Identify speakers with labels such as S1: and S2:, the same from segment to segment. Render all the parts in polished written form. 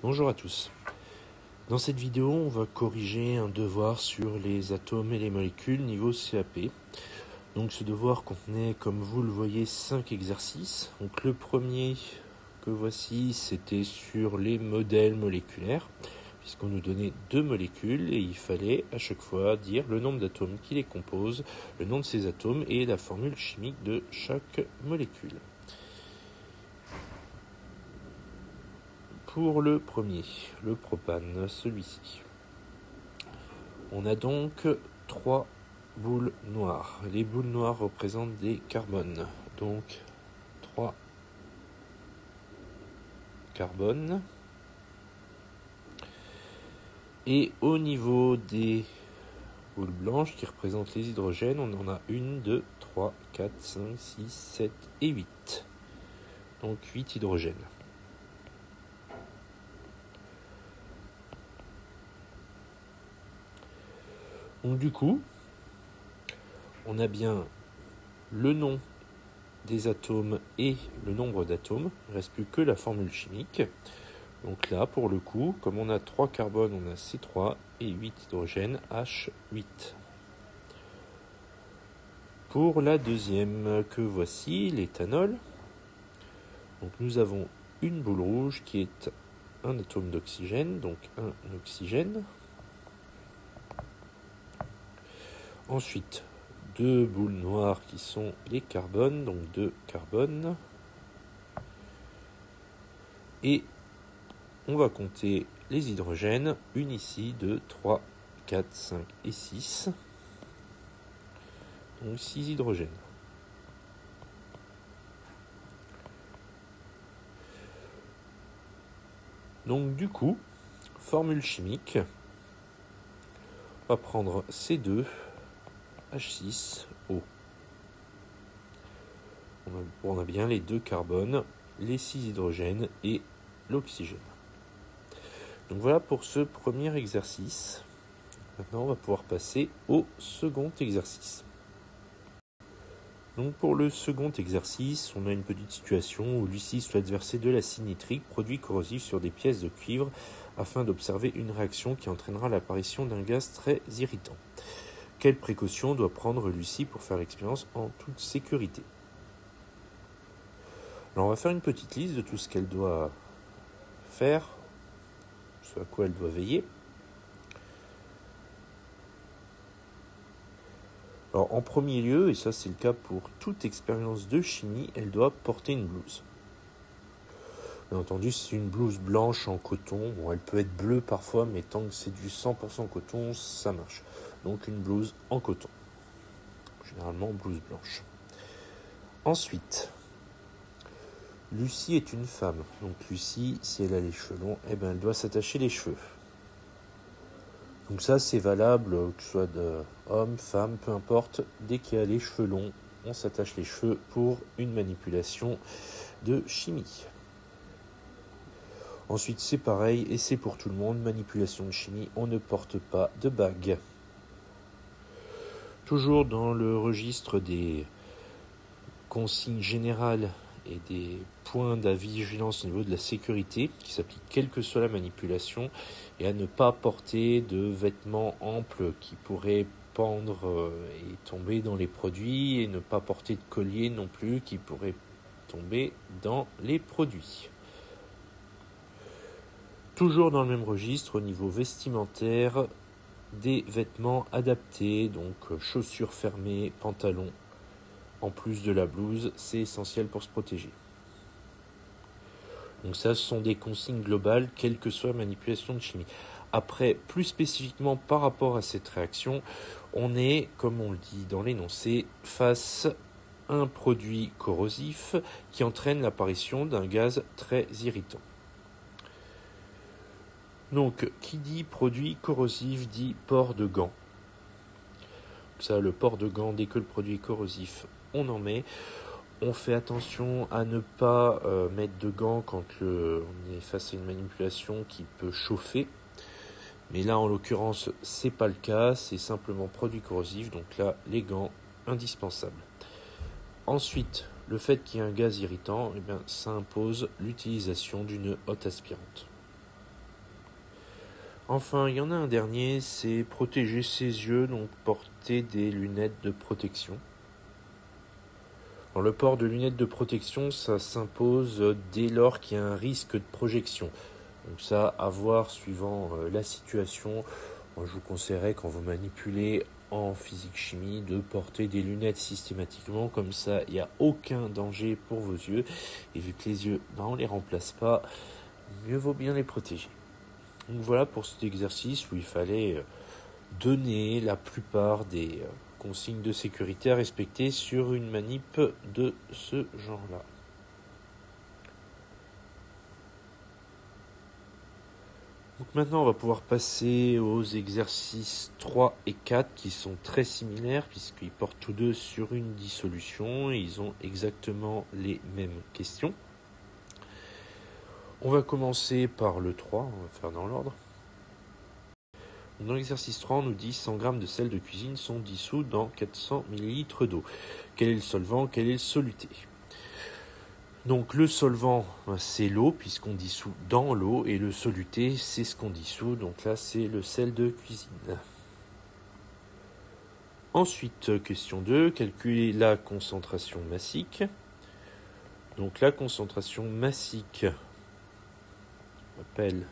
S1: Bonjour à tous. Dans cette vidéo, on va corriger un devoir sur les atomes et les molécules niveau CAP. Donc ce devoir contenait, comme vous le voyez, 5 exercices. Donc le premier que voici, c'était sur les modèles moléculaires, puisqu'on nous donnait 2 molécules et il fallait à chaque fois dire le nombre d'atomes qui les composent, le nom de ces atomes et la formule chimique de chaque molécule. Pour le premier, le propane, celui-ci. On a donc 3 boules noires. Les boules noires représentent des carbones. Donc 3 carbones. Et au niveau des boules blanches qui représentent les hydrogènes, on en a 1, 2, 3, 4, 5, 6, 7 et 8. Donc 8 hydrogènes. Donc du coup, on a bien le nom des atomes et le nombre d'atomes. Il ne reste plus que la formule chimique. Donc là, pour le coup, comme on a 3 carbones, on a C3 et 8 hydrogènes, H8. Pour la deuxième que voici, l'éthanol, donc nous avons une boule rouge qui est un atome d'oxygène, donc un oxygène. Ensuite, 2 boules noires qui sont les carbones, donc 2 carbones. Et on va compter les hydrogènes, une ici, 2, 3, 4, 5 et 6. Donc 6 hydrogènes. Donc du coup, formule chimique, on va prendre C2H6O. On a bien les 2 carbones, les 6 hydrogènes et l'oxygène. Donc voilà pour ce premier exercice. Maintenant, on va pouvoir passer au second exercice. Donc pour le second exercice, on a une petite situation où Lucie souhaite verser de l'acide nitrique, produit corrosif, sur des pièces de cuivre afin d'observer une réaction qui entraînera l'apparition d'un gaz très irritant. Quelles précautions doit prendre Lucie pour faire l'expérience en toute sécurité? Alors on va faire une petite liste de tout ce qu'elle doit faire, ce à quoi elle doit veiller. Alors en premier lieu, et ça c'est le cas pour toute expérience de chimie, elle doit porter une blouse. Bien entendu, c'est une blouse blanche en coton. Bon, elle peut être bleue parfois, mais tant que c'est du 100% coton, ça marche. Donc une blouse en coton. Généralement blouse blanche. Ensuite, Lucie est une femme. Donc Lucie, si elle a les cheveux longs, elle doit s'attacher les cheveux. Donc ça, c'est valable, que ce soit d'homme, femme, peu importe. Dès qu'il y a les cheveux longs, on s'attache les cheveux pour une manipulation de chimie. Ensuite, c'est pareil, et c'est pour tout le monde, manipulation de chimie, on ne porte pas de bague. Toujours dans le registre des consignes générales et des points vigilance au niveau de la sécurité, qui s'appliquent quelle que soit la manipulation, et à ne pas porter de vêtements amples qui pourraient pendre et tomber dans les produits, et ne pas porter de collier non plus qui pourrait tomber dans les produits. Toujours dans le même registre, au niveau vestimentaire, des vêtements adaptés, donc chaussures fermées, pantalons, en plus de la blouse, c'est essentiel pour se protéger. Donc ça, ce sont des consignes globales, quelle que soit la manipulation de chimie. Après, plus spécifiquement par rapport à cette réaction, on est, comme on le dit dans l'énoncé, face à un produit corrosif qui entraîne l'apparition d'un gaz très irritant. Donc, qui dit produit corrosif dit port de gants. Ça, le port de gants, dès que le produit est corrosif, on en met. On fait attention à ne pas mettre de gants quand on est face à une manipulation qui peut chauffer. Mais là, en l'occurrence, c'est pas le cas, c'est simplement produit corrosif. Donc là, les gants, indispensables. Ensuite, le fait qu'il y ait un gaz irritant, ça impose l'utilisation d'une hotte aspirante. Enfin, il y en a un dernier, c'est protéger ses yeux, donc porter des lunettes de protection. Alors, le port de lunettes de protection, ça s'impose dès lors qu'il y a un risque de projection. Donc ça, à voir suivant la situation. Moi, je vous conseillerais, quand vous manipulez en physique-chimie, de porter des lunettes systématiquement. Comme ça, il n'y a aucun danger pour vos yeux. Et vu que les yeux, on ne les remplace pas, mieux vaut bien les protéger. Donc voilà pour cet exercice où il fallait donner la plupart des consignes de sécurité à respecter sur une manip de ce genre-là. Donc maintenant, on va pouvoir passer aux exercices 3 et 4 qui sont très similaires puisqu'ils portent tous deux sur une dissolution et ils ont exactement les mêmes questions. On va commencer par le 3, on va faire dans l'ordre. Dans l'exercice 3, on nous dit 100 g de sel de cuisine sont dissous dans 400 ml d'eau. Quel est le solvant, quel est le soluté? Donc le solvant, c'est l'eau, puisqu'on dissout dans l'eau, et le soluté, c'est ce qu'on dissout, donc là, c'est le sel de cuisine. Ensuite, question 2, calculer la concentration massique. Donc la concentration massique, on rappelle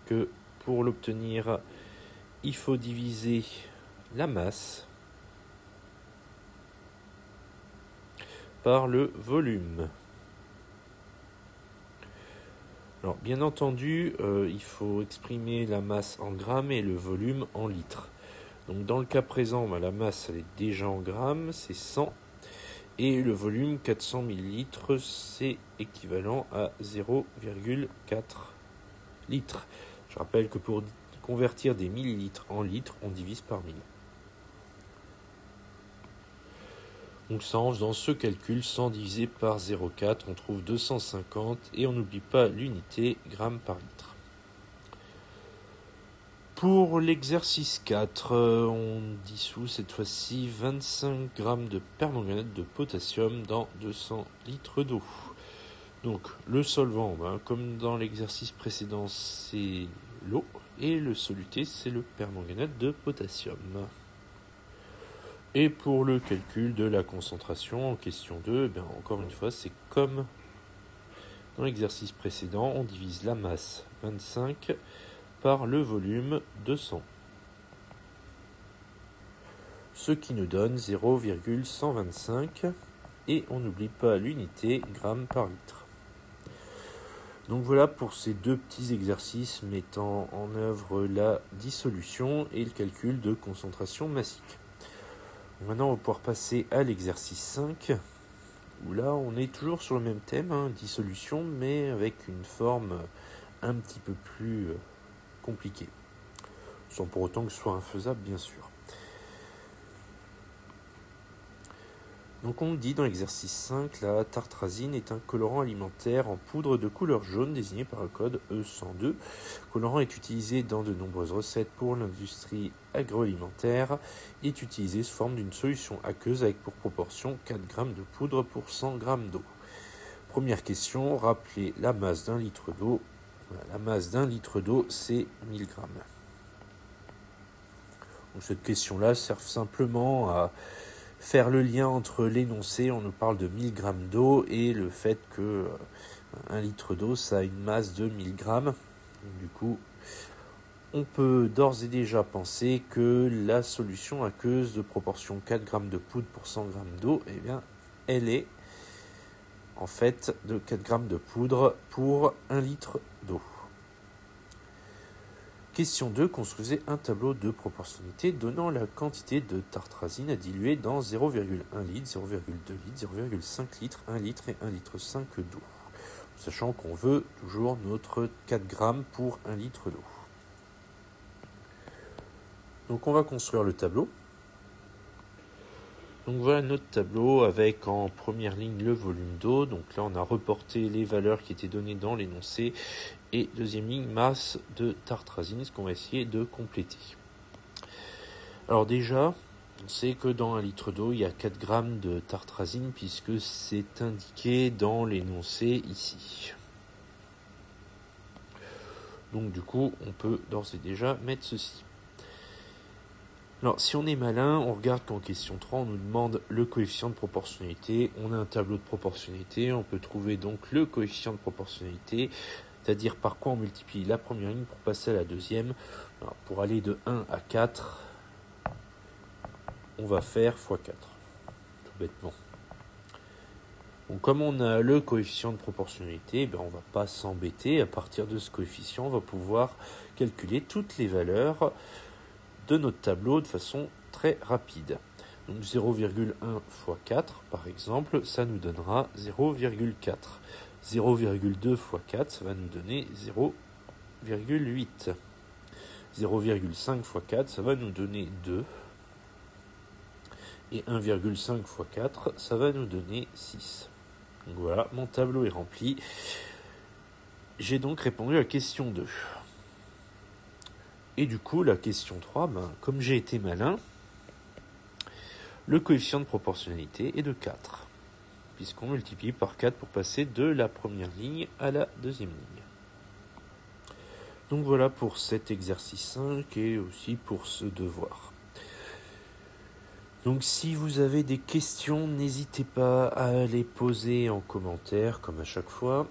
S1: que pour l'obtenir, il faut diviser la masse par le volume. Alors, bien entendu, il faut exprimer la masse en grammes et le volume en litres. Donc, dans le cas présent, la masse elle est déjà en grammes, c'est 100. Et le volume, 400 ml, c'est équivalent à 0,4 litres. Je rappelle que pour convertir des millilitres en litres, on divise par 1000. Donc ça, en faisant ce calcul, 100 divisé par 0,4, on trouve 250 et on n'oublie pas l'unité grammes par litre. Pour l'exercice 4, on dissout cette fois-ci 25 g de permanganate de potassium dans 200 litres d'eau. Donc le solvant, comme dans l'exercice précédent, c'est l'eau et le soluté, c'est le permanganate de potassium. Et pour le calcul de la concentration en question 2, encore une fois, c'est comme dans l'exercice précédent, on divise la masse 25 par le volume 200. Ce qui nous donne 0,125 et on n'oublie pas l'unité grammes par litre. Donc voilà pour ces deux petits exercices mettant en œuvre la dissolution et le calcul de concentration massique. Maintenant, on va pouvoir passer à l'exercice 5, où là, on est toujours sur le même thème, dissolution, mais avec une forme un petit peu plus compliquée, sans pour autant que ce soit infaisable, bien sûr. Donc on dit dans l'exercice 5, la tartrazine est un colorant alimentaire en poudre de couleur jaune désigné par le code E102. Le colorant est utilisé dans de nombreuses recettes pour l'industrie agroalimentaire. Il est utilisé sous forme d'une solution aqueuse avec pour proportion 4 g de poudre pour 100 g d'eau. Première question, rappelez la masse d'un litre d'eau. Voilà, la masse d'un litre d'eau, c'est 1000 g. Donc cette question-là sert simplement à faire le lien entre l'énoncé, on nous parle de 1000 g d'eau, et le fait que 1 litre d'eau, ça a une masse de 1000 g. Donc, du coup, on peut d'ores et déjà penser que la solution aqueuse de proportion 4 g de poudre pour 100 g d'eau, elle est en fait de 4 g de poudre pour 1 litre d'eau. Question 2. Construisez un tableau de proportionnalité donnant la quantité de tartrazine à diluer dans 0,1 litre, 0,2 litre, 0,5 litre, 1 litre et 1,5 litre d'eau. Sachant qu'on veut toujours notre 4 g pour 1 litre d'eau. Donc on va construire le tableau. Donc voilà notre tableau avec en première ligne le volume d'eau. Donc là on a reporté les valeurs qui étaient données dans l'énoncé. Et deuxième ligne, masse de tartrazine, ce qu'on va essayer de compléter. Alors déjà, on sait que dans 1 litre d'eau, il y a 4 g de tartrazine puisque c'est indiqué dans l'énoncé ici. Donc du coup, on peut d'ores et déjà mettre ceci. Alors, si on est malin, on regarde qu'en question 3, on nous demande le coefficient de proportionnalité. On a un tableau de proportionnalité, on peut trouver donc le coefficient de proportionnalité, c'est-à-dire par quoi on multiplie la première ligne pour passer à la deuxième. Alors, pour aller de 1 à 4, on va faire x 4, tout bêtement. Donc, comme on a le coefficient de proportionnalité, on ne va pas s'embêter. À partir de ce coefficient, on va pouvoir calculer toutes les valeurs de notre tableau de façon très rapide. Donc 0,1 fois 4, par exemple, ça nous donnera 0,4. 0,2 fois 4, ça va nous donner 0,8. 0,5 fois 4, ça va nous donner 2. Et 1,5 fois 4, ça va nous donner 6. Donc voilà, mon tableau est rempli. J'ai donc répondu à la question 2. Et du coup, la question 3, comme j'ai été malin, le coefficient de proportionnalité est de 4, puisqu'on multiplie par 4 pour passer de la première ligne à la deuxième ligne. Donc voilà pour cet exercice 5 et aussi pour ce devoir. Donc si vous avez des questions, n'hésitez pas à les poser en commentaire, comme à chaque fois.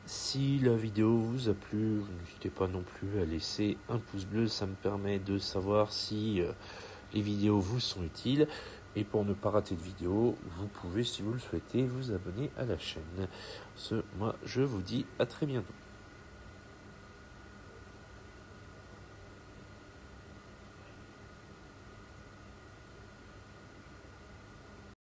S1: Si la vidéo vous a plu, n'hésitez pas non plus à laisser un pouce bleu, ça me permet de savoir si les vidéos vous sont utiles. Et pour ne pas rater de vidéo, vous pouvez, si vous le souhaitez, vous abonner à la chaîne. Moi, je vous dis à très bientôt.